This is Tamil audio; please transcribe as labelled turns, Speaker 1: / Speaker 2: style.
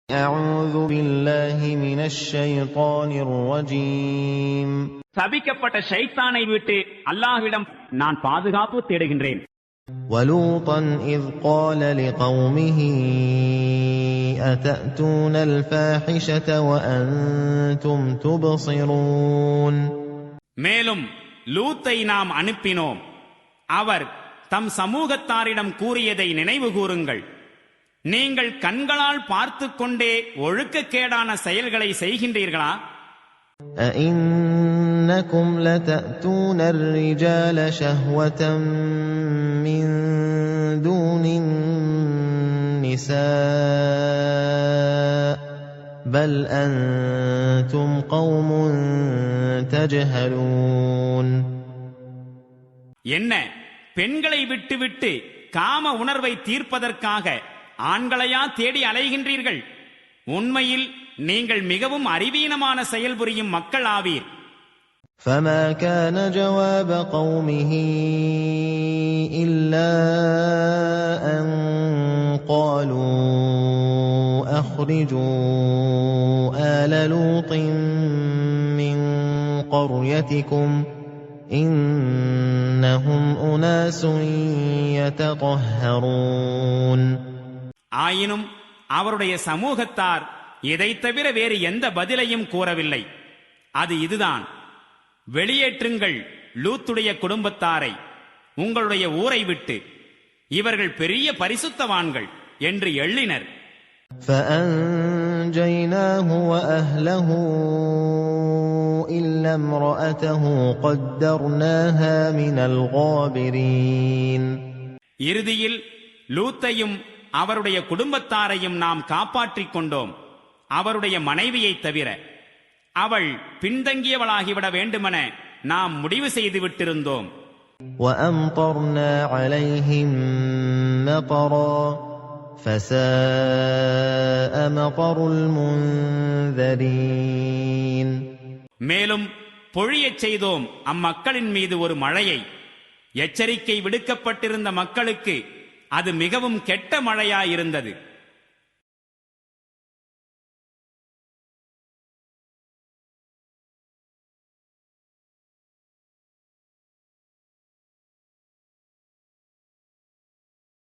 Speaker 1: أعوذ بالله من الشيطان الرجيم.
Speaker 2: சபிக்கப்பட்ட ஷைத்தானை விட்டு அல்லாஹ்விடம் நான் பாதுகாப்பு தேடுகின்றேன்.
Speaker 1: ولوطا إذ قال لقومه أتأتون الفاحشة وأنتم تبصرون.
Speaker 2: மேலும் லூத்தை நாம் அனுப்பினோம். அவர் தம் சமூகத்தாரிடம் கூறியதை நினைவு கூறுங்கள். நீங்கள் கண்களால் பார்த்து கொண்டே ஒழுக்கக்கேடான செயல்களை செய்கின்றீர்களா?
Speaker 1: أئنكم لتأتون الرجال شهوة من دون النساء بل أنتم قوم تجهلون.
Speaker 2: என்ன, பெண்களை விட்டுவிட்டு காம உணர்வை தீர்ப்பதற்காக ஆண்களையா தேடி அலைகின்றீர்கள்? உண்மையில் நீங்கள் மிகவும் அறிவீனமான செயல் புரியும் மக்கள் ஆவீர்.
Speaker 1: فما كان جواب قومه إلا أن قالوا أخرجوا آل لوط من قريتكم إنهم أناس يتطهرون.
Speaker 2: ஆயினும் அவருடைய சமூகத்தார் இதை தவிர வேறு எந்த பதிலையும் கூறவில்லை. அது இதுதான்: வெளியேற்றுங்கள் லூத்துடைய குடும்பத்தாரை உங்களுடைய ஊரை விட்டு, இவர்கள் பெரிய பரிசுத்தவான்கள் என்று எள்ளினர்.
Speaker 1: فأنجيناه وأهله إلا امرأته قدرناها من الغابرين.
Speaker 2: இறுதியில் லூத்தையும் அவருடைய குடும்பத்தாரையும் நாம் காப்பாற்றிக் கொண்டோம், அவருடைய மனைவியை தவிர. அவள் பின்தங்கியவளாகிவிட வேண்டுமென நாம் முடிவு செய்து விட்டிருந்தோம்.
Speaker 1: وأمطرنا عليهم مطرا فساء مطر المنذرين. மேலும் பொழியச் செய்தோம் அம்மக்களின் மீது ஒரு மழையை. எச்சரிக்கை விடுக்கப்பட்டிருந்த மக்களுக்கு அது மிகவும் கெட்ட மழையாயிருந்தது.